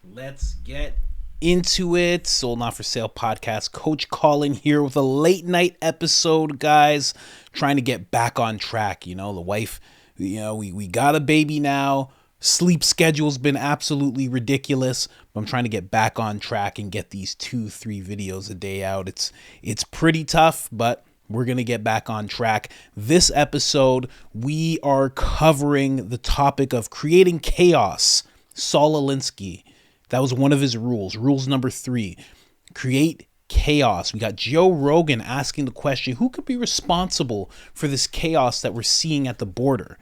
Let's get into it. Sold Not For Sale podcast. Coach Colin here with a late night episode, guys. Trying to get back on track. You know, the wife, we got a baby now. Sleep schedule's been absolutely ridiculous. But I'm trying to get back on track and get these 2-3 videos a day out. It's pretty tough, but we're going to get back on track. This episode, we are covering the topic of creating chaos. Saul Alinsky. That was one of his rules. Rules number 3, create chaos. We got Joe Rogan asking the question, who could be responsible for this chaos that we're seeing at the border?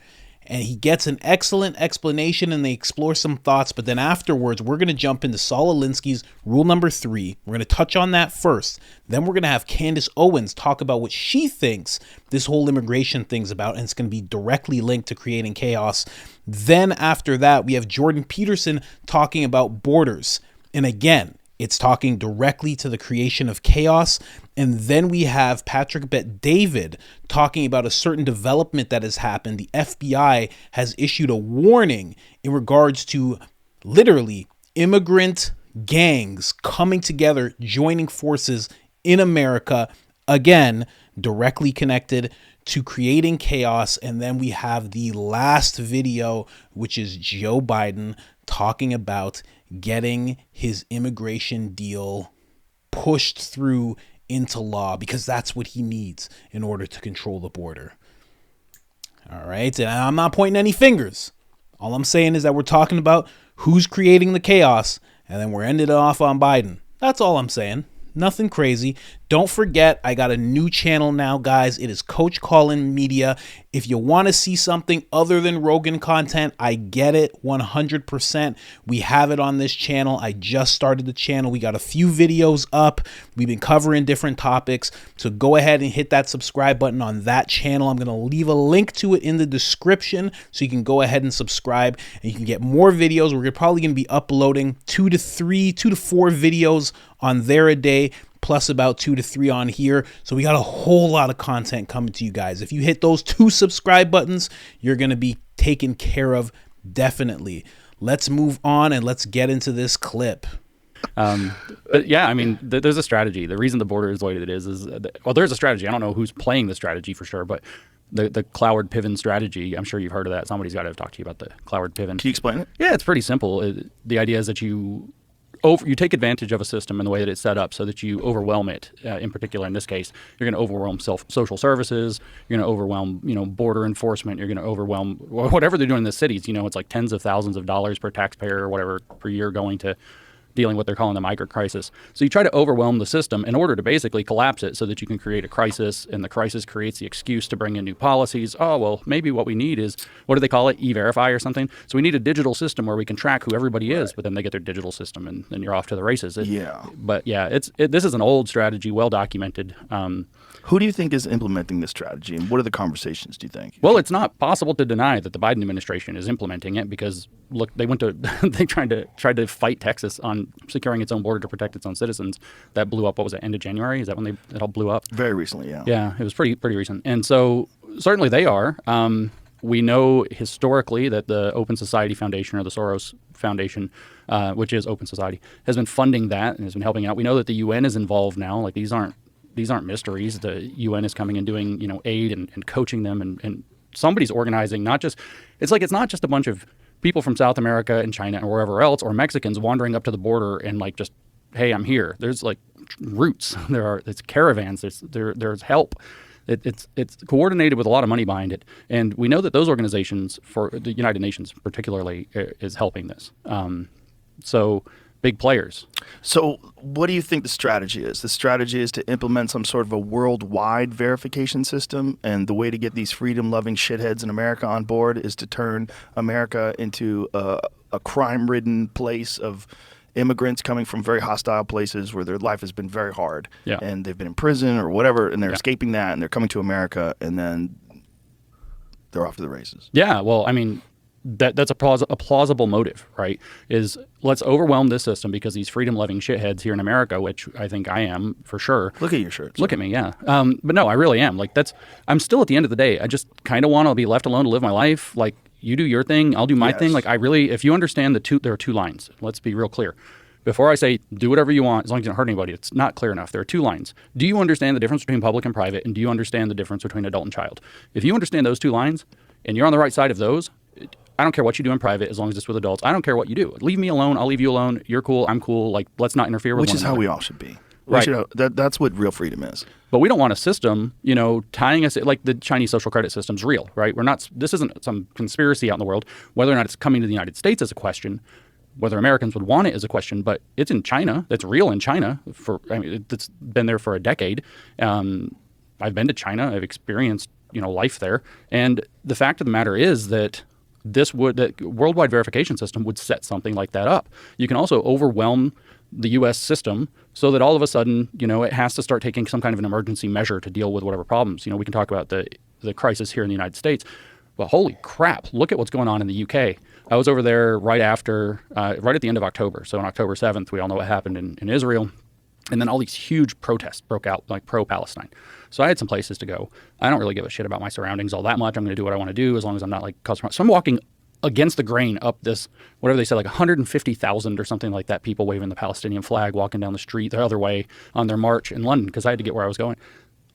And he gets an excellent explanation and they explore some thoughts. But then afterwards, we're going to jump into Saul Alinsky's rule number 3. We're going to touch on that first. Then we're going to have Candace Owens talk about what she thinks this whole immigration thing's about. And it's going to be directly linked to creating chaos. Then after that, we have Jordan Peterson talking about borders. And again, it's talking directly to the creation of chaos. And then we have Patrick Bet-David talking about a certain development that has happened. The FBI has issued a warning in regards to literally immigrant gangs coming together, joining forces in America. Again, directly connected to creating chaos. And then we have the last video, which is Joe Biden talking about getting his immigration deal pushed through into law because that's what he needs in order to control the border. All right. And I'm not pointing any fingers. All I'm saying is that we're talking about who's creating the chaos and then we're ending it off on Biden. That's all I'm saying. Nothing crazy. Don't forget, I got a new channel now, guys. It is Coach Colin Media. If you want to see something other than Rogan content, I get it 100%. We have it on this channel. I just started the channel. We got a few videos up. We've been covering different topics. So go ahead and hit that subscribe button on that channel. I'm going to leave a link to it in the description so you can go ahead and subscribe and you can get more videos. We're probably going to be uploading 2 to 4 videos on there a day, plus about 2 to 3 on here. So we got a whole lot of content coming to you guys. If you hit those 2 subscribe buttons, you're going to be taken care of definitely. Let's move on and let's get into this clip. But yeah, I mean, there's a strategy. The reason the border is the way it is well, there's a strategy. I don't know who's playing the strategy for sure, but the Cloward Piven strategy, I'm sure you've heard of that. Somebody's got to have talked to you about the Cloward Piven. Can you explain it? Yeah, it's pretty simple. The idea is that you take advantage of a system in the way that it's set up so that you overwhelm it. In particular, in this case, you're going to overwhelm social services. You're going to overwhelm, border enforcement. You're going to overwhelm whatever they're doing in the cities. It's like tens of thousands of dollars per taxpayer or whatever per year going to dealing with what they're calling the migrant crisis. So you try to overwhelm the system in order to basically collapse it so that you can create a crisis, and the crisis creates the excuse to bring in new policies. Oh, well, maybe what we need is, what do they call it, E-Verify or something? So we need a digital system where we can track who everybody is, but then they get their digital system and then you're off to the races. But yeah, this is an old strategy, well documented. Who do you think is implementing this strategy, and what are the conversations, do you think? Well, it's not possible to deny that the Biden administration is implementing it because, look, they tried to fight Texas on securing its own border to protect its own citizens. That blew up, what was it, end of January? Is that when it all blew up? Very recently, yeah. Yeah, it was pretty recent. And so certainly they are. We know historically that the Open Society Foundation, or the Soros Foundation, which is Open Society, has been funding that and has been helping out. We know that the UN is involved now. Like, these aren't mysteries. The UN is coming and doing, aid and coaching them, and somebody's organizing. It's not just a bunch of people from South America and China and wherever else, or Mexicans wandering up to the border and like just, hey, I'm here. There's like routes. It's caravans. There's help. It's coordinated with a lot of money behind it, and we know that those organizations, for the United Nations particularly, is helping this. So big players. So what do you think the strategy is? The strategy is to implement some sort of a worldwide verification system, and the way to get these freedom-loving shitheads in America on board is to turn America into a crime-ridden place of immigrants coming from very hostile places where their life has been very hard. Yeah. And they've been in prison or whatever, and they're escaping that, and they're coming to America, and then they're off to the races. Yeah, well, I mean, that's a plausible motive, right? Is let's overwhelm this system because these freedom-loving shitheads here in America, which I think I am for sure. Look at your shirt. Look at me, yeah. But no, I really am. Like, I'm still, at the end of the day, I just kind of want to be left alone to live my life. Like, you do your thing, I'll do my Yes. thing. Like, if you understand there are two lines. Let's be real clear. Before I say do whatever you want, as long as you don't hurt anybody, it's not clear enough. There are two lines. Do you understand the difference between public and private, and do you understand the difference between adult and child? If you understand those two lines, and you're on the right side of those, I don't care what you do in private as long as it's with adults. I don't care what you do. Leave me alone. I'll leave you alone. You're cool. I'm cool. Like, let's not interfere with Which one is another. how we all should be. Right. That's what real freedom is. But we don't want a system, tying us, like the Chinese social credit system's real, right? This isn't some conspiracy out in the world. Whether or not it's coming to the United States is a question. Whether Americans would want it is a question, but it's in China. It's real in China. It's been there for a decade. I've been to China. I've experienced, life there. And the fact of the matter is that that worldwide verification system would set something like that up. You can also overwhelm the U.S. system so that all of a sudden, it has to start taking some kind of an emergency measure to deal with whatever problems. We can talk about the crisis here in the United States. But holy crap, look at what's going on in the UK. I was over there right at the end of October. So on October 7th, we all know what happened in Israel. And then all these huge protests broke out, like pro-Palestine. So I had some places to go. I don't really give a shit about my surroundings all that much. I'm going to do what I want to do as long as I'm not like causing. So I'm walking against the grain up this, whatever they said, like 150,000 or something like that, people waving the Palestinian flag, walking down the street the other way on their march in London because I had to get where I was going.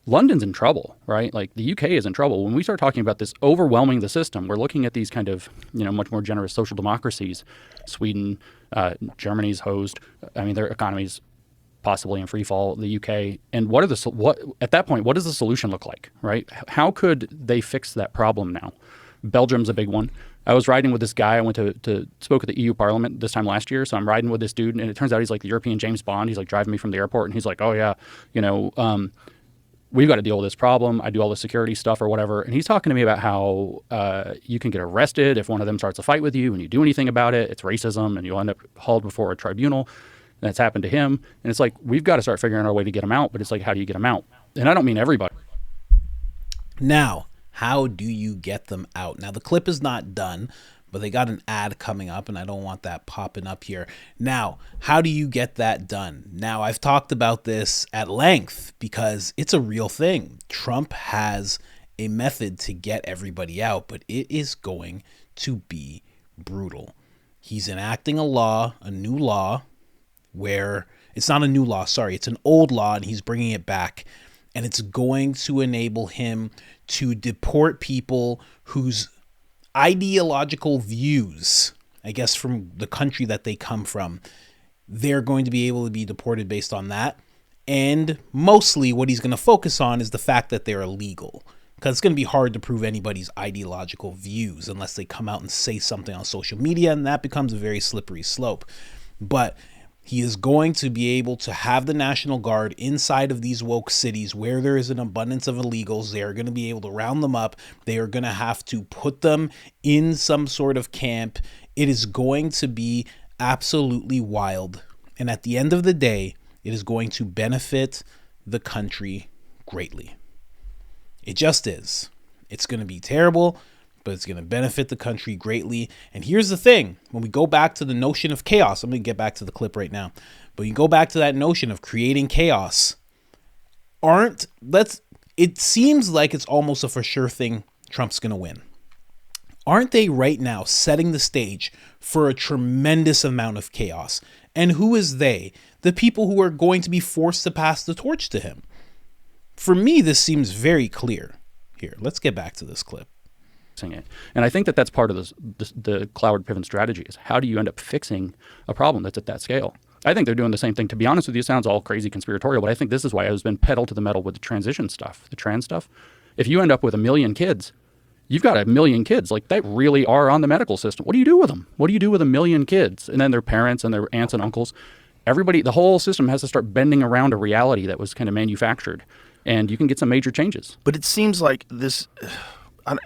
London's in trouble, right? Like the UK is in trouble. When we start talking about this overwhelming the system, we're looking at these kind of, much more generous social democracies. Sweden, Germany's hosed. I mean, their economy's possibly in free fall. The UK, and at that point, what does the solution look like, right? How could they fix that problem now? Belgium's a big one. I was riding with this guy. I went to spoke at the EU Parliament this time last year. So I'm riding with this dude, and it turns out he's like the European James Bond. He's like driving me from the airport, and he's like, "Oh yeah, we've got to deal with this problem. I do all the security stuff or whatever." And he's talking to me about how you can get arrested if one of them starts a fight with you and you do anything about it. It's racism, and you'll end up hauled before a tribunal. And that's happened to him. And it's like, we've got to start figuring out a way to get him out. But it's like, how do you get him out? And I don't mean everybody. Now, how do you get them out? Now, the clip is not done, but they got an ad coming up, and I don't want that popping up here. Now, how do you get that done? Now, I've talked about this at length because it's a real thing. Trump has a method to get everybody out, but it is going to be brutal. He's enacting a new law, where it's not a new law, sorry, it's an old law, and he's bringing it back. And it's going to enable him to deport people whose ideological views, I guess from the country that they come from, they're going to be able to be deported based on that. And mostly what he's going to focus on is the fact that they're illegal, because it's going to be hard to prove anybody's ideological views unless they come out and say something on social media, and that becomes a very slippery slope. But he is going to be able to have the National Guard inside of these woke cities where there is an abundance of illegals. They are going to be able to round them up. They are going to have to put them in some sort of camp. It is going to be absolutely wild. And at the end of the day, it is going to benefit the country greatly. It just is. It's going to be terrible, but it's going to benefit the country greatly. And here's the thing. When we go back to the notion of chaos, I'm going to get back to the clip right now, but you go back to that notion of creating chaos. It seems like it's almost a for sure thing Trump's going to win. Aren't they right now setting the stage for a tremendous amount of chaos? And who is they? The people who are going to be forced to pass the torch to him. For me, this seems very clear. Here, let's get back to this clip. It. And I think that that's part of the Cloward Piven strategy is how do you end up fixing a problem that's at that scale? I think they're doing the same thing. To be honest with you, it sounds all crazy conspiratorial, but I think this is why I've been pedal to the metal with the transition stuff, the trans stuff. If you end up with 1 million kids, you've got 1 million kids like that really are on the medical system. What do you do with them? What do you do with 1 million kids? And then their parents and their aunts and uncles, everybody, the whole system has to start bending around a reality that was kind of manufactured, and you can get some major changes. But it seems like this...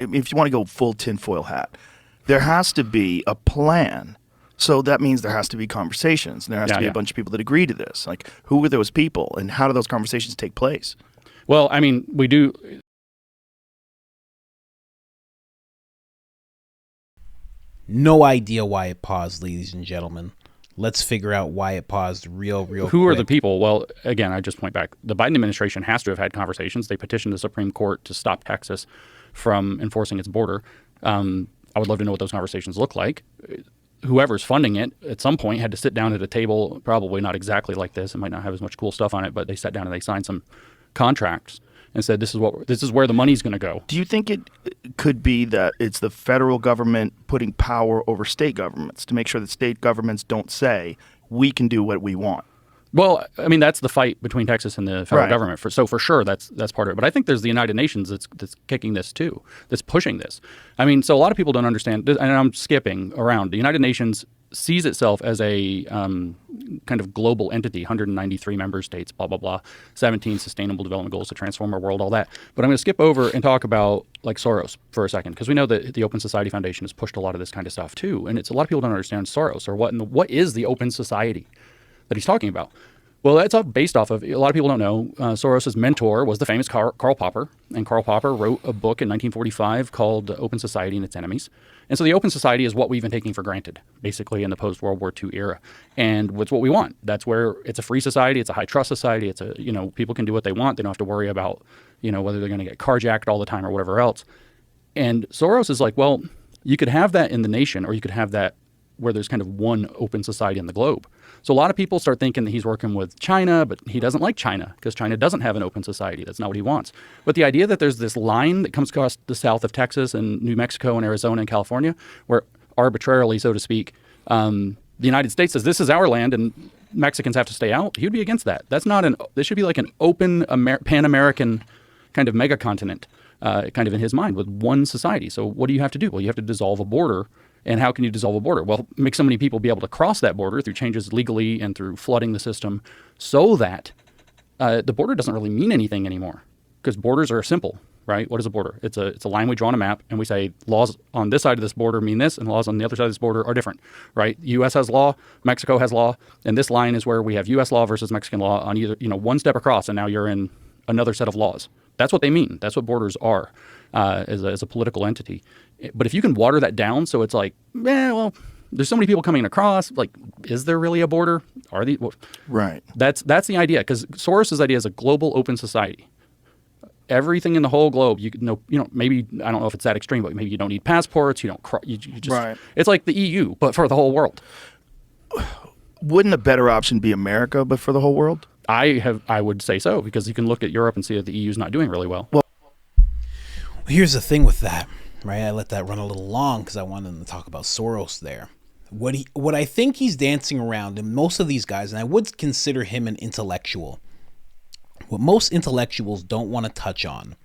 if you want to go full tinfoil hat, there has to be a plan. So that means there has to be conversations. And there has to be a bunch of people that agree to this. Like, who are those people and how do those conversations take place? Well, I mean, we do. No idea why it paused, ladies and gentlemen. Let's figure out why it paused real Who quick. are the people? Well, again, I just point back. The Biden administration has to have had conversations. They petitioned the Supreme Court to stop Texas from enforcing its border. I would love to know what those conversations look like. Whoever's funding it at some point had to sit down at a table, probably not exactly like this. It might not have as much cool stuff on it, but they sat down and they signed some contracts and said, this is where the money's going to go. Do you think it could be that it's the federal government putting power over state governments to make sure that state governments don't say, we can do what we want? Well, I mean, that's the fight between Texas and the federal Right. government. So for sure, that's part of it. But I think there's the United Nations that's kicking this too, that's pushing this. I mean, so a lot of people don't understand, and I'm skipping around. The United Nations sees itself as a kind of global entity, 193 member states, blah, blah, blah, 17 sustainable development goals to transform our world, all that. But I'm going to skip over and talk about like Soros for a second, because we know that the Open Society Foundation has pushed a lot of this kind of stuff too. And it's a lot of people don't understand Soros or what is the Open Society that he's talking about. Well, that's all based off of, a lot of people don't know, Soros' mentor was the famous Karl Popper, and Karl Popper wrote a book in 1945 called Open Society and Its Enemies. And so the Open Society is what we've been taking for granted, basically, in the post-World War II era. And it's what we want. That's where it's a free society, it's a high-trust society, it's people can do what they want, they don't have to worry about, whether they're going to get carjacked all the time or whatever else. And Soros is like, well, you could have that in the nation, or you could have that where there's kind of one open society in the globe. So a lot of people start thinking that he's working with China, but he doesn't like China because China doesn't have an open society. That's not what he wants. But the idea that there's this line that comes across the south of Texas and New Mexico and Arizona and California, where arbitrarily, so to speak, the United States says this is our land and Mexicans have to stay out, he would be against that. This should be like an open Pan-American kind of mega continent, kind of in his mind, with one society. So what do you have to do? Well, you have to dissolve a border. And how can you dissolve a border? Well, make so many people be able to cross that border through changes legally and through flooding the system so that the border doesn't really mean anything anymore, because borders are simple, right? What is a border? It's a line we draw on a map, and we say laws on this side of this border mean this, and laws on the other side of this border are different, right? The U.S. has law, Mexico has law, and this line is where we have U.S. law versus Mexican law on either, one step across, and now you're in another set of laws. That's what they mean. That's what borders are as a political entity. But if you can water that down so it's like, well, there's so many people coming across, like, is there really a border? Are they? Well, right. That's the idea, because Soros' idea is a global open society. Everything in the whole globe, maybe, I don't know if it's that extreme, but maybe you don't need passports, you just, right. It's like the EU, but for the whole world. Wouldn't a better option be America, but for the whole world? I would say so, because you can look at Europe and see that the EU is not doing really well. Well, here's the thing with that, right? I let that run a little long because I wanted to talk about Soros there. What I think he's dancing around, and most of these guys, and I would consider him an intellectual, what most intellectuals don't want to touch on,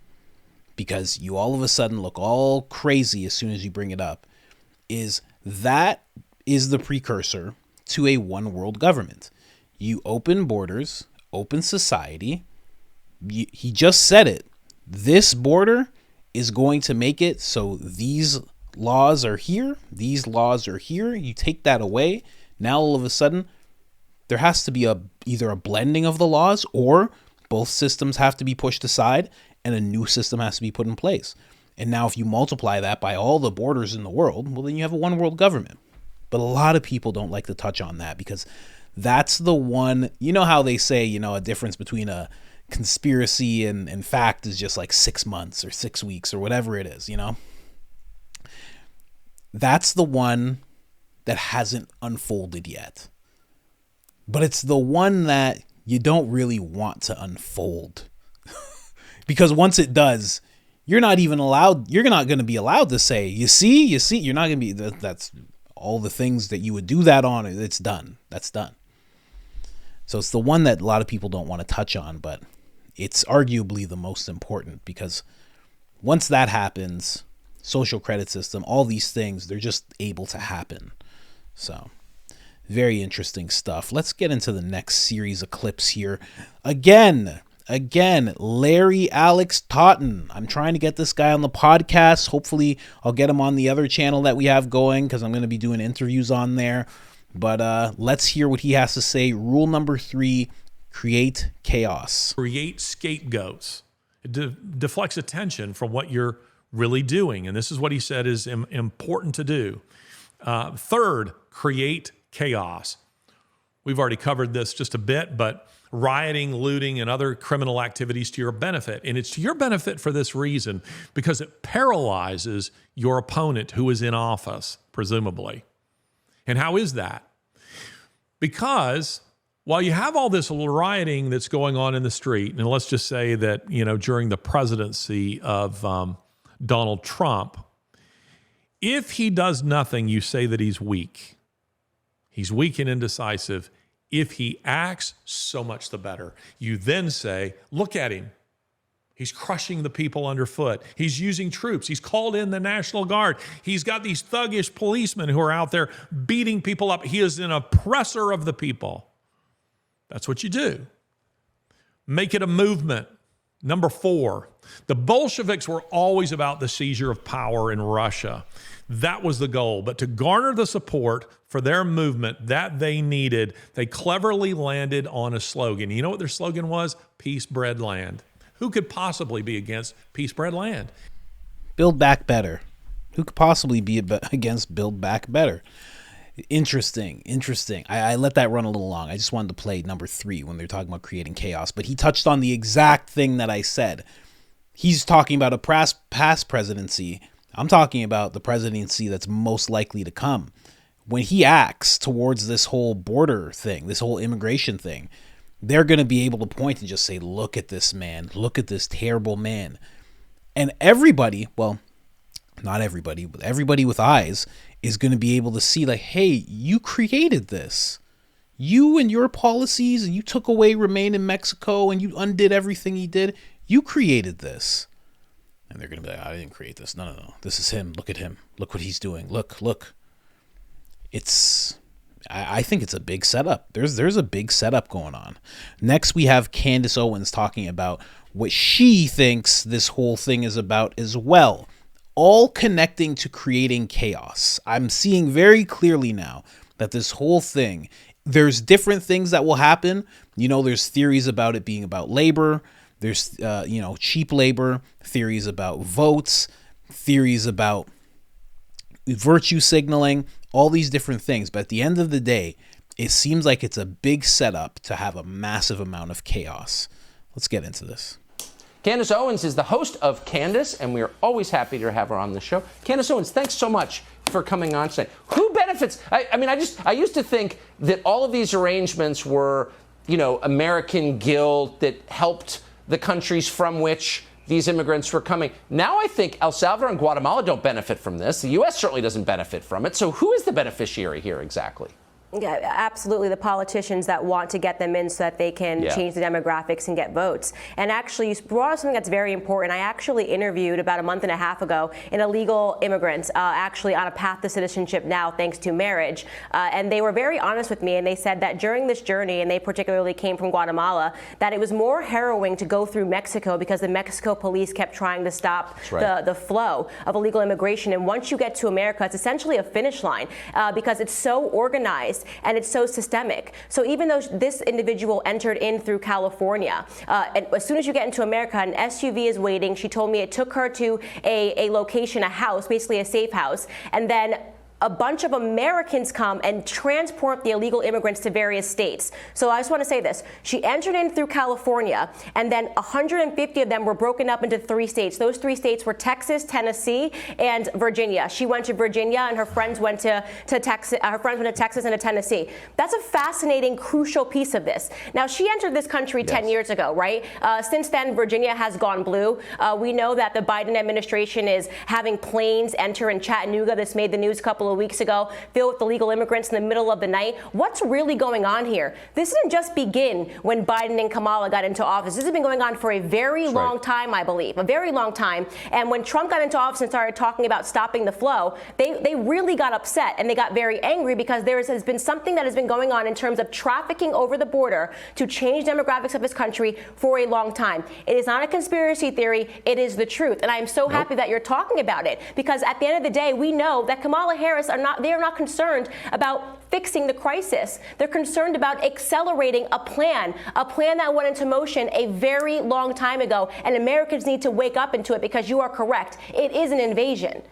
because you all of a sudden look all crazy as soon as you bring it up, is that is the precursor to a one world government. You open borders, open society. He just said it. This border is going to make it so these laws are here, these laws are here. You take that away, now all of a sudden there has to be either a blending of the laws, or both systems have to be pushed aside and a new system has to be put in place. And now if you multiply that by all the borders in the world, well, then you have a one world government. But a lot of people don't like to touch on that, because that's the one, how they say, a difference between a conspiracy and fact is just like 6 months or 6 weeks or whatever it is, That's the one that hasn't unfolded yet. But it's the one that you don't really want to unfold. Because once it does, you're not going to be allowed to say, you see, you're not going to be, that's all the things that you would do that on, it's done. That's done. So it's the one that a lot of people don't want to touch on, but it's arguably the most important, because once that happens, social credit system, all these things, they're just able to happen. So very interesting stuff. Let's get into the next series of clips here. Again, Larry Alex Totten. I'm trying to get this guy on the podcast. Hopefully I'll get him on the other channel that we have going, because I'm going to be doing interviews on there. But let's hear what he has to say. Rule number 3, create chaos. Create scapegoats. It deflects attention from what you're really doing. And this is what he said is important to do. Third, create chaos. We've already covered this just a bit, but rioting, looting, and other criminal activities to your benefit. And it's to your benefit for this reason, because it paralyzes your opponent who is in office, presumably. And how is that? Because while you have all this rioting that's going on in the street, and let's just say that, during the presidency of Donald Trump, if he does nothing, you say that he's weak. He's weak and indecisive. If he acts, so much the better. You then say, look at him. He's crushing the people underfoot. He's using troops. He's called in the National Guard. He's got these thuggish policemen who are out there beating people up. He is an oppressor of the people. That's what you do. Make it a movement. Number 4, the Bolsheviks were always about the seizure of power in Russia. That was the goal. But to garner the support for their movement that they needed, they cleverly landed on a slogan. You know what their slogan was? Peace, bread, land. Who could possibly be against peace, bread, land? Build back better. Who could possibly be against build back better? Interesting. I let that run a little long. I just wanted to play number 3 when they're talking about creating chaos. But he touched on the exact thing that I said. He's talking about a past presidency. I'm talking about the presidency that's most likely to come. When he acts towards this whole border thing, this whole immigration thing, they're going to be able to point and just say, look at this man. Look at this terrible man. And everybody, well, not everybody, but everybody with eyes is going to be able to see like, hey, you created this. You and your policies, and you took away Remain in Mexico and you undid everything he did. You created this. And they're going to be like, I didn't create this. No. This is him. Look at him. Look what he's doing. Look. I think it's a big setup. There's a big setup going on. Next, we have Candace Owens talking about what she thinks this whole thing is about as well. All connecting to creating chaos. I'm seeing very clearly now that this whole thing, there's different things that will happen. There's theories about it being about labor. There's, cheap labor, theories about votes, theories about virtue signaling, all these different things. But at the end of the day, it seems like it's a big setup to have a massive amount of chaos. Let's get into this. Candace Owens is the host of Candace, and we are always happy to have her on the show. Candace Owens, thanks so much for coming on today. Who benefits? I used to think that all of these arrangements were, American guild that helped the countries from which these immigrants were coming. Now I think El Salvador and Guatemala don't benefit from this. The U.S. certainly doesn't benefit from it. So who is the beneficiary here exactly? Yeah, absolutely. The politicians that want to get them in so that they can change the demographics and get votes. And actually, you brought up something that's very important. I actually interviewed about a month and a half ago an illegal immigrant, actually on a path to citizenship now, thanks to marriage. And they were very honest with me, and they said that during this journey, and they particularly came from Guatemala, that it was more harrowing to go through Mexico because the Mexico police kept trying to stop the flow of illegal immigration. And once you get to America, it's essentially a finish line because it's so organized and it's so systemic. So even though this individual entered in through California, and as soon as you get into America, an SUV is waiting. She told me it took her to a location, a house, basically a safe house, and then a bunch of Americans come and transport the illegal immigrants to various states. So I just want to say this. She entered in through California, and then 150 of them were broken up into 3 states. Those 3 states were Texas, Tennessee, and Virginia. She went to Virginia, and her friends went to Texas. Her friends went to Texas and to Tennessee. That's a fascinating, crucial piece of this. Now, she entered this country 10 years ago, right? Since then, Virginia has gone blue. We know that the Biden administration is having planes enter in Chattanooga. This made the news a couple of weeks ago, filled with illegal immigrants in the middle of the night. What's really going on here? This didn't just begin when Biden and Kamala got into office. This has been going on for a very long time, I believe, a very long time. And when Trump got into office and started talking about stopping the flow, they really got upset and they got very angry because there has been something that has been going on in terms of trafficking over the border to change demographics of this country for a long time. It is not a conspiracy theory. It is the truth. And I am so happy that you're talking about it because at the end of the day, we know that Kamala Harris are not concerned about fixing the crisis. They're concerned about accelerating a plan that went into motion a very long time ago, and Americans need to wake up into it because you are correct. It is an invasion.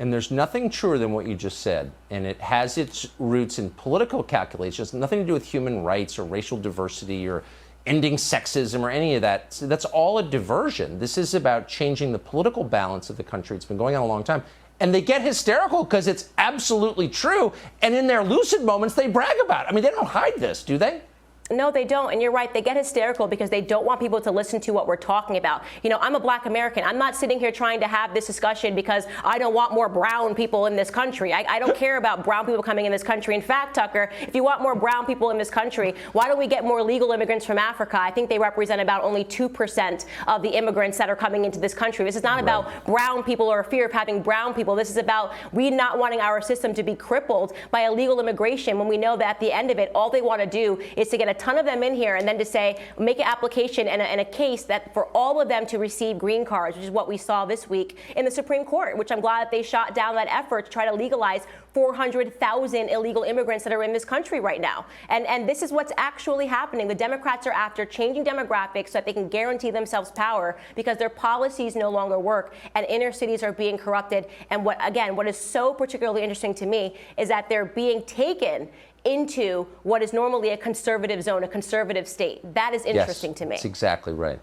And there's nothing truer than what you just said. And it has its roots in political calculations, nothing to do with human rights or racial diversity or ending sexism or any of that. So that's all a diversion. This is about changing the political balance of the country. It's been going on a long time. And they get hysterical because it's absolutely true. And in their lucid moments, they brag about it. I mean, they don't hide this, do they? No, they don't. And you're right. They get hysterical because they don't want people to listen to what we're talking about. You know, I'm a Black American. I'm not sitting here trying to have this discussion because I don't want more brown people in this country. I don't care about brown people coming in this country. In fact, Tucker, if you want more brown people in this country, why don't we get more legal immigrants from Africa? I think they represent about only 2% of the immigrants that are coming into this country. This is not about brown people or a fear of having brown people. This is about we not wanting our system to be crippled by illegal immigration when we know that at the end of it, all they want to do is to get a ton of them in here and then to say, make an application and a case that for all of them to receive green cards, which is what we saw this week in the Supreme Court, which I'm glad that they shot down that effort to try to legalize 400,000 illegal immigrants that are in this country right now. And this is what's actually happening. The Democrats are after changing demographics so that they can guarantee themselves power because their policies no longer work and inner cities are being corrupted. And what is so particularly interesting to me is that they're being taken into what is normally a conservative zone, a conservative state. That is interesting to me. That's exactly right.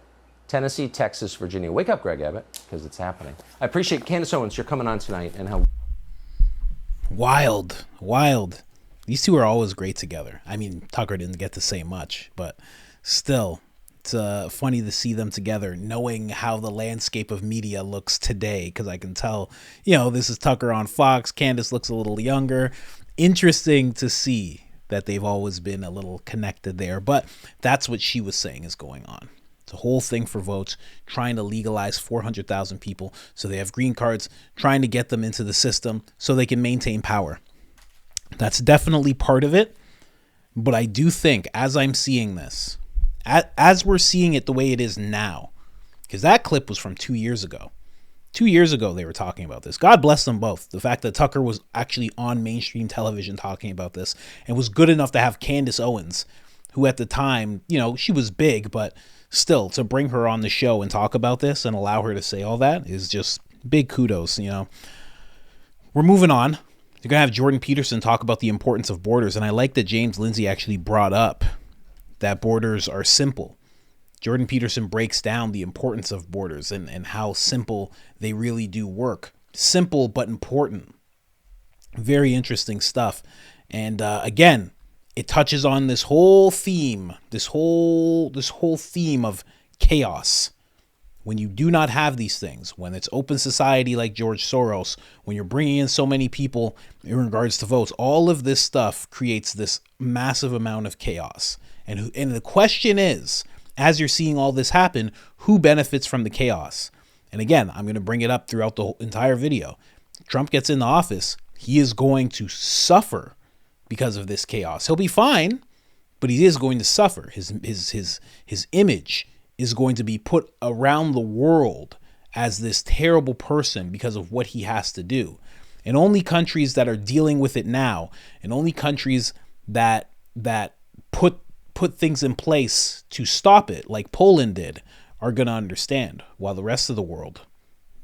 Tennessee, Texas, Virginia. Wake up, Greg Abbott, because it's happening. I appreciate Candace Owens, you're coming on tonight, and how Wild. These two are always great together. I mean, Tucker didn't get to say much, but still, it's funny to see them together, knowing how the landscape of media looks today, because I can tell, this is Tucker on Fox. Candace looks a little younger. Interesting to see that they've always been a little connected there, but that's what she was saying is going on. It's a whole thing for votes, trying to legalize 400,000 people so they have green cards, trying to get them into the system so they can maintain power. That's definitely part of it, but I do think as I'm seeing this, as we're seeing it the way it is now, because that clip was from 2 years ago. 2 years ago, they were talking about this. God bless them both. The fact that Tucker was actually on mainstream television talking about this and was good enough to have Candace Owens, who at the time, she was big, but still to bring her on the show and talk about this and allow her to say all that is just big kudos. We're moving on. You're going to have Jordan Peterson talk about the importance of borders. And I like that James Lindsay actually brought up that borders are simple. Jordan Peterson breaks down the importance of borders and how simple they really do work. Simple but important. Very interesting stuff. And again, it touches on this whole theme, this whole theme of chaos. When you do not have these things, when it's open society like George Soros, when you're bringing in so many people in regards to votes, all of this stuff creates this massive amount of chaos. And the question is, as you're seeing all this happen, who benefits from the chaos? And again, I'm going to bring it up throughout the entire video. Trump gets in the office, he is going to suffer because of this chaos. He'll be fine, but he is going to suffer. His image is going to be put around the world as this terrible person because of what he has to do. And only countries that are dealing with it now, and only countries that put things in place to stop it, like Poland did, are going to understand, while the rest of the world,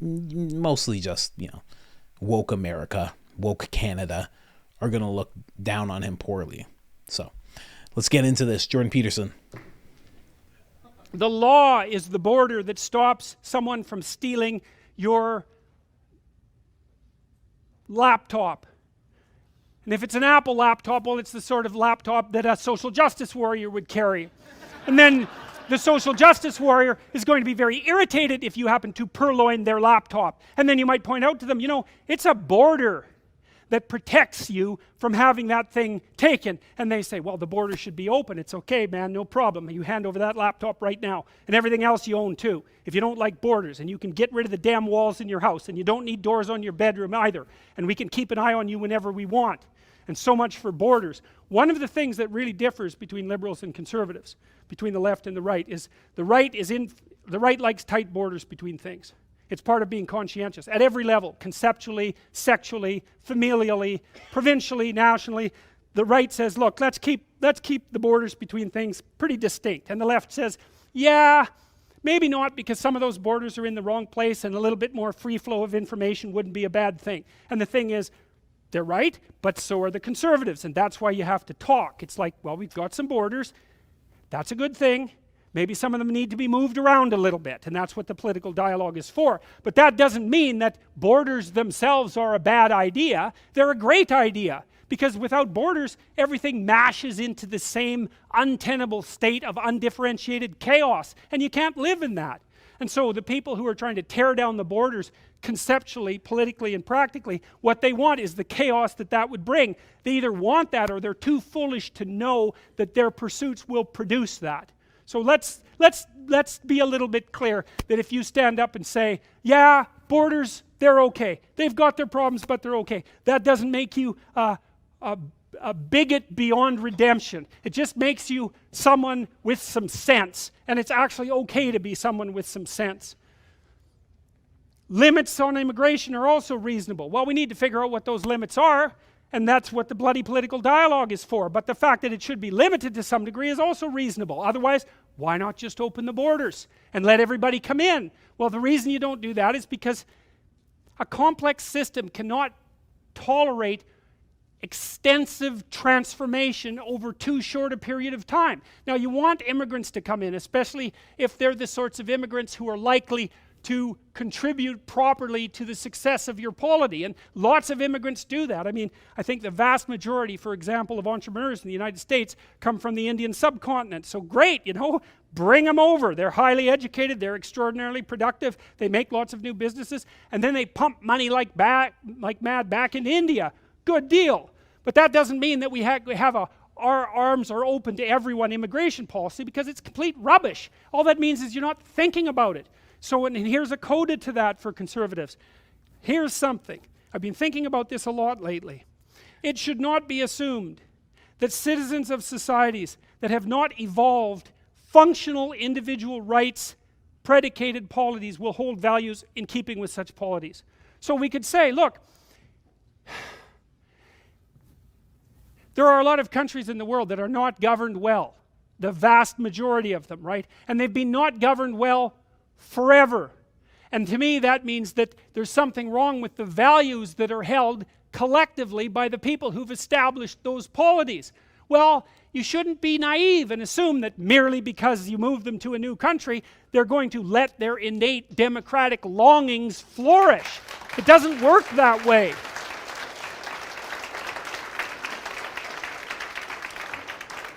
mostly just, woke America, woke Canada, are going to look down on him poorly. So let's get into this. Jordan Peterson. The law is the border that stops someone from stealing your laptop. And if it's an Apple laptop, well, it's the sort of laptop that a social justice warrior would carry. And then the social justice warrior is going to be very irritated if you happen to purloin their laptop. And then you might point out to them, it's a border that protects you from having that thing taken. And they say, well, the border should be open. It's okay, man, no problem. You hand over that laptop right now. And everything else you own too. If you don't like borders, and you can get rid of the damn walls in your house, and you don't need doors on your bedroom either. And we can keep an eye on you whenever we want. And so much for borders. One of the things that really differs between liberals and conservatives, between the left and the right, is the right likes tight borders between things. It's part of being conscientious at every level, conceptually, sexually, familially, provincially, nationally. The right says, look, let's keep the borders between things pretty distinct. And the left says, yeah, Maybe not, because some of those borders are in the wrong place and a little bit more free flow of information wouldn't be a bad thing. And the thing is, they're right, but so are the conservatives, and that's why you have to talk. It's like, well, we've got some borders. That's a good thing. Maybe some of them need to be moved around a little bit, and that's what the political dialogue is for. But that doesn't mean that borders themselves are a bad idea. They're a great idea, because without borders, everything mashes into the same untenable state of undifferentiated chaos, and you can't live in that. And so the people who are trying to tear down the borders conceptually, politically, and practically, what they want is the chaos that that would bring. They either want that or they're too foolish to know that their pursuits will produce that. So let's be a little bit clear that if you stand up and say, yeah, borders, they're okay. They've got their problems, but they're okay. That doesn't make you a bigot beyond redemption. It just makes you someone with some sense, and it's actually okay to be someone with some sense. Limits on immigration are also reasonable. Well, we need to figure out what those limits are, and that's what the bloody political dialogue is for. But the fact that it should be limited to some degree is also reasonable. Otherwise, why not just open the borders and let everybody come in? Well, the reason you don't do that is because a complex system cannot tolerate extensive transformation over too short a period of time. Now, you want immigrants to come in, especially if they're the sorts of immigrants who are likely to contribute properly to the success of your polity, and lots of immigrants do that. I mean, I think the vast majority, for example, of entrepreneurs in the United States come from the Indian subcontinent. So great, you know, bring them over. They're highly educated, they're extraordinarily productive, they make lots of new businesses, and then they pump money like mad back in India. Good deal. But that doesn't mean that we have our arms are open to everyone immigration policy, because it's complete rubbish. All that means is you're not thinking about it. So, and here's a coda to that for conservatives. Here's something. I've been thinking about this a lot lately. It should not be assumed that citizens of societies that have not evolved functional individual rights predicated polities will hold values in keeping with such polities. So we could say, look, there are a lot of countries in the world that are not governed well. The vast majority of them, right? And they've been not governed well forever. And to me, that means that there's something wrong with the values that are held collectively by the people who've established those polities. Well, you shouldn't be naive and assume that merely because you move them to a new country, they're going to let their innate democratic longings flourish. It doesn't work that way.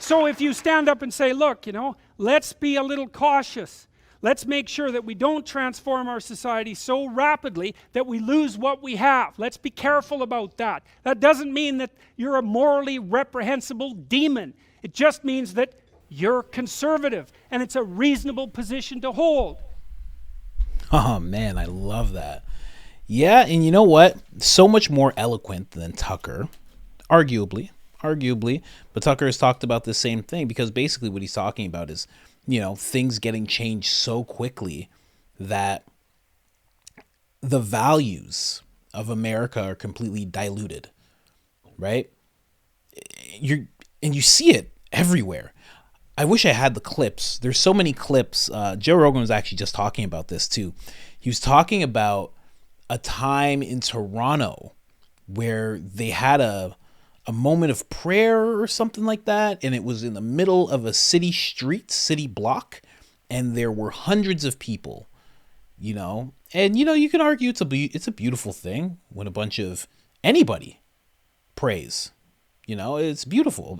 So if you stand up and say, look, you know, let's be a little cautious. Let's make sure that we don't transform our society so rapidly that we lose what we have. Let's be careful about that. That doesn't mean that you're a morally reprehensible demon. It just means that you're conservative, and it's a reasonable position to hold. Oh man, I love that. Yeah, and you know what? So much more eloquent than Tucker, arguably, but Tucker has talked about the same thing, because basically what he's talking about is, you know, things getting changed so quickly that the values of America are completely diluted, right? You see it everywhere. I wish I had the clips. There's so many clips. Joe Rogan was actually just talking about this too. He was talking about a time in Toronto where they had a moment of prayer or something like that, and it was in the middle of a city block, and there were hundreds of people, you know, and you know, you can argue it's a beautiful thing when a bunch of anybody prays, you know, it's beautiful.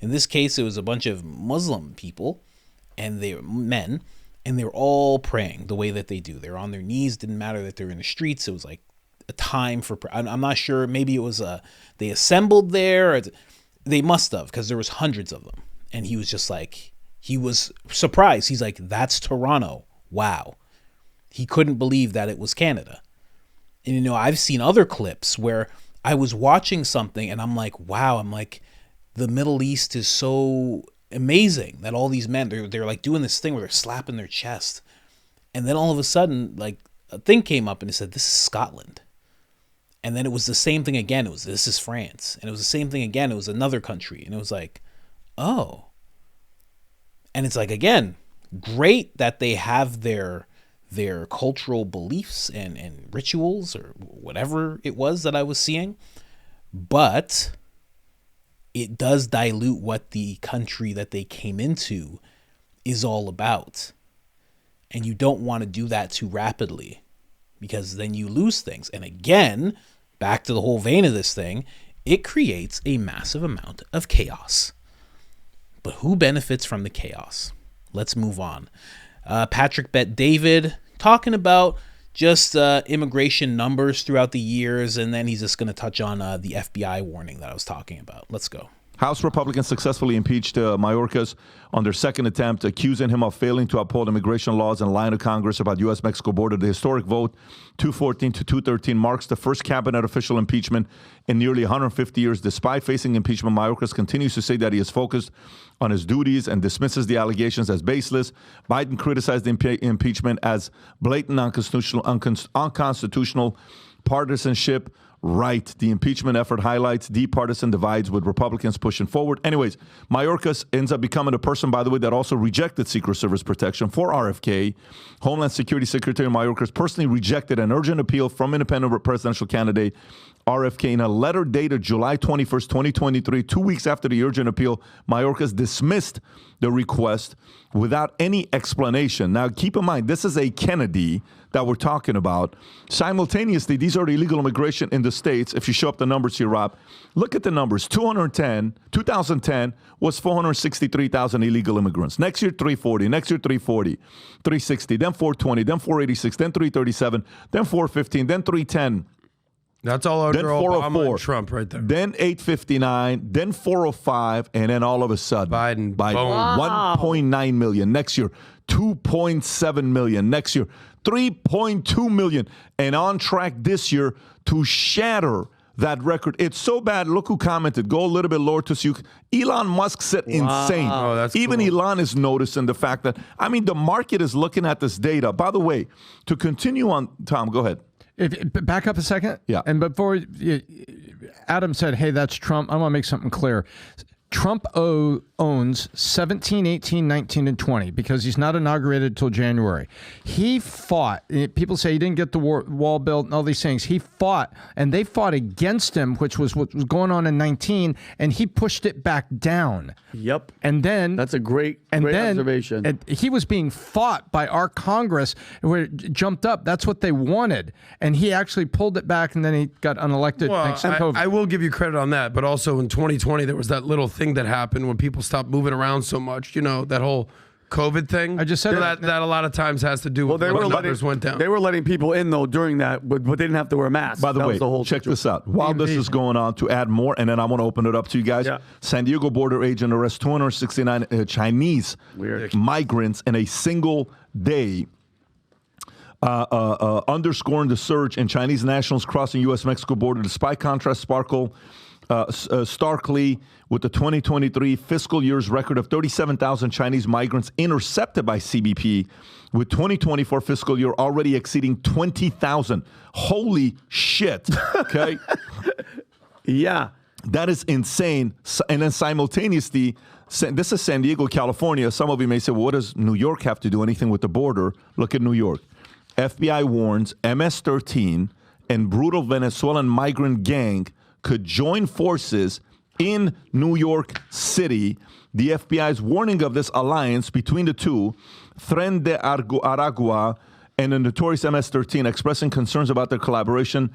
In this case, it was a bunch of Muslim people, and they were men, and they were all praying the way that they do. They're on their knees. Didn't matter that they're in the streets. It was like a time for, I'm not sure, maybe it was they assembled there, or they must have, because there was hundreds of them. And he was just like, he was surprised. He's like, that's Toronto. Wow. He couldn't believe that it was Canada. And you know, I've seen other clips where I was watching something and I'm like, wow, I'm like, the Middle East is so amazing that all these men, they're like doing this thing where they're slapping their chest. And then all of a sudden, like, a thing came up and it said, this is Scotland. And then it was the same thing again. It was, this is France. And it was the same thing again. It was another country. And it was like, oh. And it's like, again, Great that they have their cultural beliefs and rituals or whatever it was that I was seeing, but it does dilute what the country that they came into is all about. And you don't want to do that too rapidly, because then you lose things. And again, back to the whole vein of this thing, it creates a massive amount of chaos. But who benefits from the chaos? Let's move on. Patrick Bet David talking about just immigration numbers throughout the years, and then he's just going to touch on the FBI warning that I was talking about. Let's go. House Republicans successfully impeached Mayorkas on their second attempt, accusing him of failing to uphold immigration laws and lying to Congress about U.S.-Mexico border. The historic vote, 214 to 213, marks the first cabinet official impeachment in nearly 150 years. Despite facing impeachment, Mayorkas continues to say that he is focused on his duties and dismisses the allegations as baseless. Biden criticized the impeachment as blatant unconstitutional partisanship. Right. The impeachment effort highlights deep partisan divides with Republicans pushing forward. Anyways, Mayorkas ends up becoming a person, by the way, that also rejected Secret Service protection for RFK. Homeland Security Secretary Mayorkas personally rejected an urgent appeal from independent presidential candidate RFK. In a letter dated July 21st, 2023, 2 weeks after the urgent appeal, Mayorkas dismissed the request without any explanation. Now, keep in mind, this is a Kennedy that we're talking about. Simultaneously, these are illegal immigration in the states. If you show up the numbers here, Rob, look at the numbers. 2010 was 463,000 illegal immigrants. Next year, 340. Next year, 340. 360. Then 420. Then 486. Then 337. Then 415. Then 310. That's all under then Obama and Trump right there. Then 859, then 405, and then all of a sudden, Biden. Wow. 1.9 million. Next year, 2.7 million. Next year, 3.2 million. And on track this year to shatter that record. It's so bad. Look who commented. Go a little bit lower to see. Elon Musk said insane. Oh, that's Even cool. Elon is noticing the fact that, I mean, the market is looking at this data. By the way, to continue on, Tom, go ahead. Back up a second. Yeah. And before Adam said, hey, that's Trump, I want to make something clear. Trump owns 17, 18, 19, and 20 because he's not inaugurated until January. He fought. People say he didn't get the wall built and all these things. He fought, and they fought against him, which was what was going on in 19, and he pushed it back down. Yep. And then that's a great observation. And he was being fought by our Congress, where it jumped up. That's what they wanted, and he actually pulled it back, and then he got unelected. Well, thanks to COVID. I will give you credit on that, but also in 2020 there was that little thing that happened when people stopped moving around so much. You know, that whole COVID thing. I just said that a lot of times has to do with when the numbers went down. They were letting people in though during that, but they didn't have to wear masks. By the way, check this out. While this is going on, to add more, and then I want to open it up to you guys. Yeah. San Diego border agent arrests 269 Chinese migrants in a single day, underscoring the surge in Chinese nationals crossing U.S.-Mexico border. Despite contrast, starkly with the 2023 fiscal year's record of 37,000 Chinese migrants intercepted by CBP, with 2024 fiscal year already exceeding 20,000. Holy shit. Okay. Yeah. That is insane. And then simultaneously, this is San Diego, California. Some of you may say, well, what does New York have to do anything with the border? Look at New York. FBI warns MS-13 and brutal Venezuelan migrant gang could join forces in New York City. The FBI's warning of this alliance between the two, Tren de Aragua and the notorious MS-13, expressing concerns about their collaboration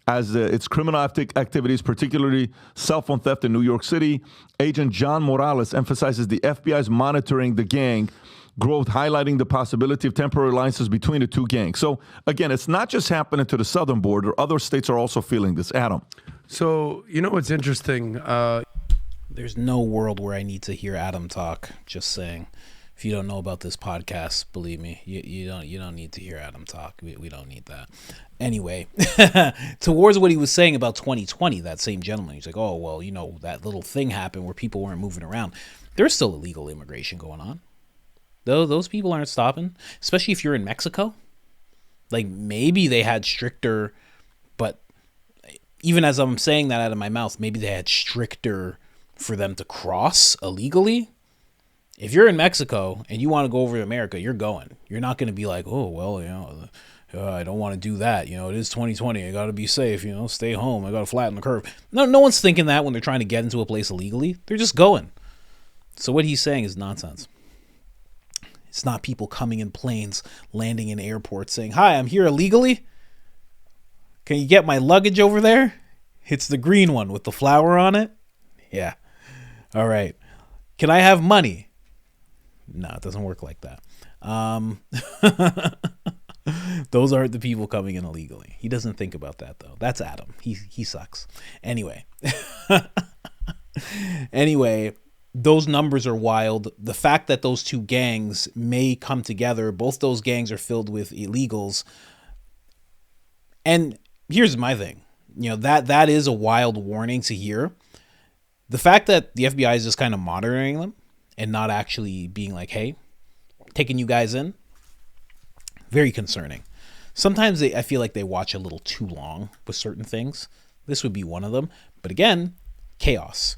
as its criminal activities, particularly cell phone theft in New York City. Agent John Morales emphasizes the FBI's monitoring the gang growth, highlighting the possibility of temporary alliances between the two gangs. So, again, it's not just happening to the southern border. Other states are also feeling this. Adam. So, you know what's interesting? There's no world where I need to hear Adam talk. Just saying. If you don't know about this podcast, believe me, you don't need to hear Adam talk. We don't need that. Anyway, towards what he was saying about 2020, that same gentleman, he's like, oh, well, you know, that little thing happened where people weren't moving around. There's still illegal immigration going on. Though those people aren't stopping, especially if you're in Mexico. Like, maybe they had stricter, but even as I'm saying that out of my mouth, maybe they had stricter for them to cross illegally. If you're in Mexico and you want to go over to America, you're going. You're not going to be like, oh, well, I don't want to do that. It is 2020. I got to be safe. Stay home. I got to flatten the curve. No one's thinking that when they're trying to get into a place illegally. They're just going. So what he's saying is nonsense. It's not people coming in planes, landing in airports saying, hi, I'm here illegally. Can you get my luggage over there? It's the green one with the flower on it. Yeah. All right. Can I have money? No, it doesn't work like that. Those aren't the people coming in illegally. He doesn't think about that, though. That's Adam. He sucks. Anyway. Those numbers are wild. The fact that those two gangs may come together, both those gangs are filled with illegals. And here's my thing. That is a wild warning to hear. The fact that the FBI is just kind of monitoring them and not actually being like, hey, taking you guys in, very concerning. Sometimes I feel like they watch a little too long with certain things. This would be one of them. But again, chaos.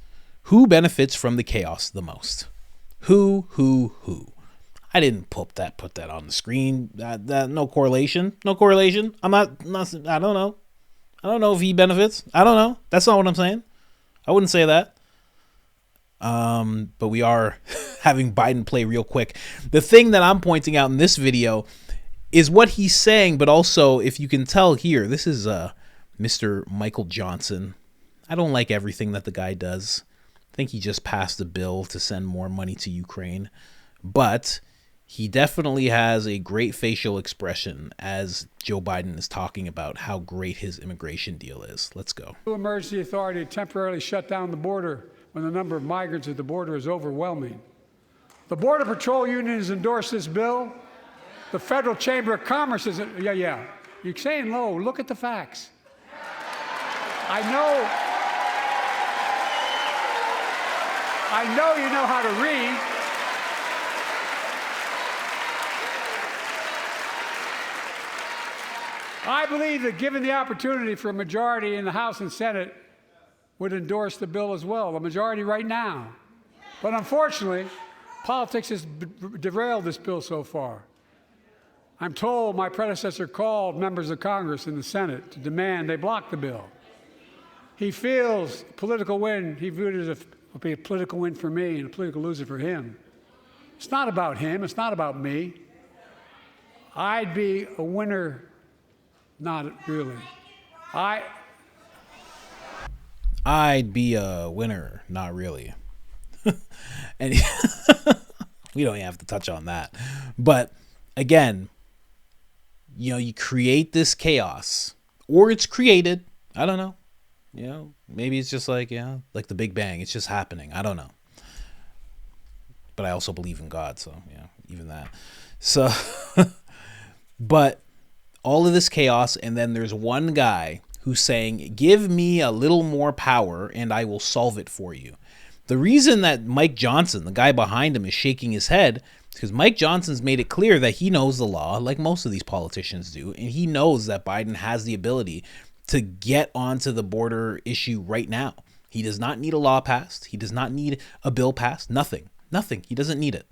Who benefits from the chaos the most? Who? I didn't put that on the screen. That no correlation. No correlation. I don't know. I don't know if he benefits. I don't know. That's not what I'm saying. I wouldn't say that. But we are having Biden play real quick. The thing that I'm pointing out in this video is what he's saying, but also, if you can tell here, this is Mr. Michael Johnson. I don't like everything that the guy does. I think he just passed a bill to send more money to Ukraine, but he definitely has a great facial expression as Joe Biden is talking about how great his immigration deal is. Let's go. Emergency authority temporarily shut down the border when the number of migrants at the border is overwhelming. The Border Patrol Union has endorsed this bill. The Federal Chamber of Commerce is, yeah. You're saying low. Look at the facts. I know you know how to read. I believe that given the opportunity for a majority in the House and Senate would endorse the bill as well, a majority right now. But unfortunately, politics has derailed this bill so far. I'm told my predecessor called members of Congress in the Senate to demand they block the bill. He feels political win. He viewed it as will be a political win for me and a political loser for him. It's not about him. It's not about me. I'd be a winner, not really. I'd be a winner, not really. And we don't even have to touch on that. But again, you create this chaos, or it's created. I don't know. Maybe it's just like the Big Bang. It's just happening. I don't know. But I also believe in God, so even that. So, but all of this chaos, and then there's one guy who's saying, give me a little more power and I will solve it for you. The reason that Mike Johnson, the guy behind him, is shaking his head is because Mike Johnson's made it clear that he knows the law, like most of these politicians do, and he knows that Biden has the ability to get onto the border issue right now. He does not need a law passed. He does not need a bill passed. Nothing. He doesn't need it.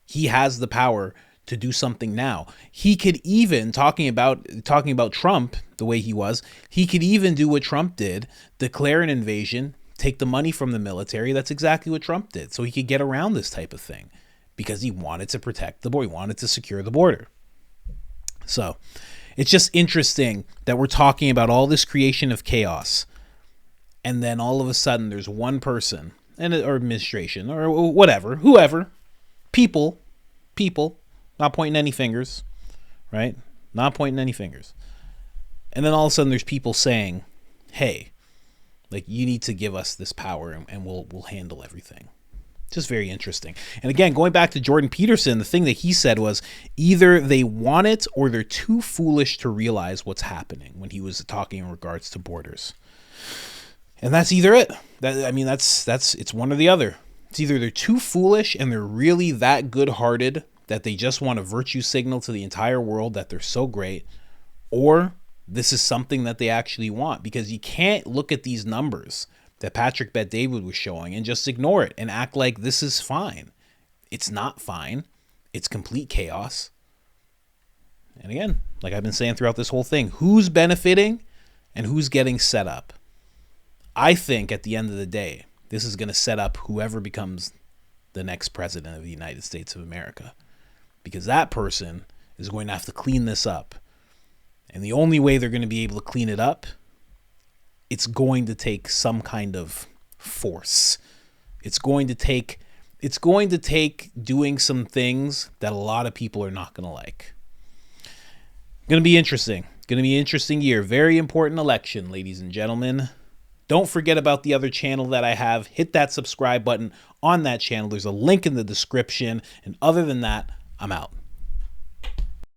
He has the power to do something now. He could even, talking about Trump the way he was, he could even do what Trump did, declare an invasion, take the money from the military. That's exactly what Trump did. So he could get around this type of thing because he wanted to protect the border. He wanted to secure the border. So it's just interesting that we're talking about all this creation of chaos, and then all of a sudden there's one person, or administration, or whatever, whoever, people, not pointing any fingers, right? Not pointing any fingers. And then all of a sudden there's people saying, hey, like, you need to give us this power and we'll handle everything. Just very interesting. And again, going back to Jordan Peterson, the thing that he said was either they want it or they're too foolish to realize what's happening when he was talking in regards to borders. And that's either it. It's one or the other. It's either they're too foolish and they're really that good-hearted that they just want a virtue signal to the entire world that they're so great, or this is something that they actually want, because you can't look at these numbers that Patrick Bet-David was showing and just ignore it and act like this is fine. It's not fine. It's complete chaos. And again, like I've been saying throughout this whole thing, who's benefiting and who's getting set up? I think at the end of the day, this is going to set up whoever becomes the next president of the United States of America, because that person is going to have to clean this up. And the only way they're going to be able to clean it up, it's going to take some kind of force. It's going to take doing some things that a lot of people are not going to like. Going to be interesting. Going to be an interesting year. Very important election, ladies and gentlemen. Don't forget about the other channel that I have. Hit that subscribe button on that channel. There's a link in the description. And other than that, I'm out.